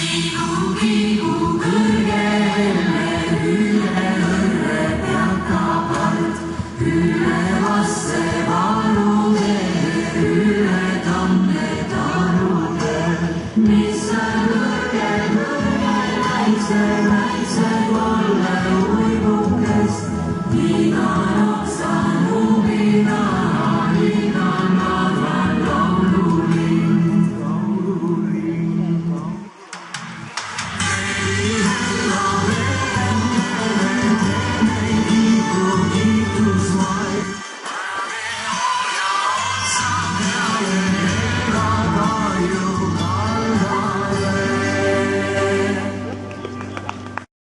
Kihu kõrgele üle õrre peatab alt, üle vasse varude, üle tamme tarude. Mis on kõrgel väikse kolle uibukest, iga nokse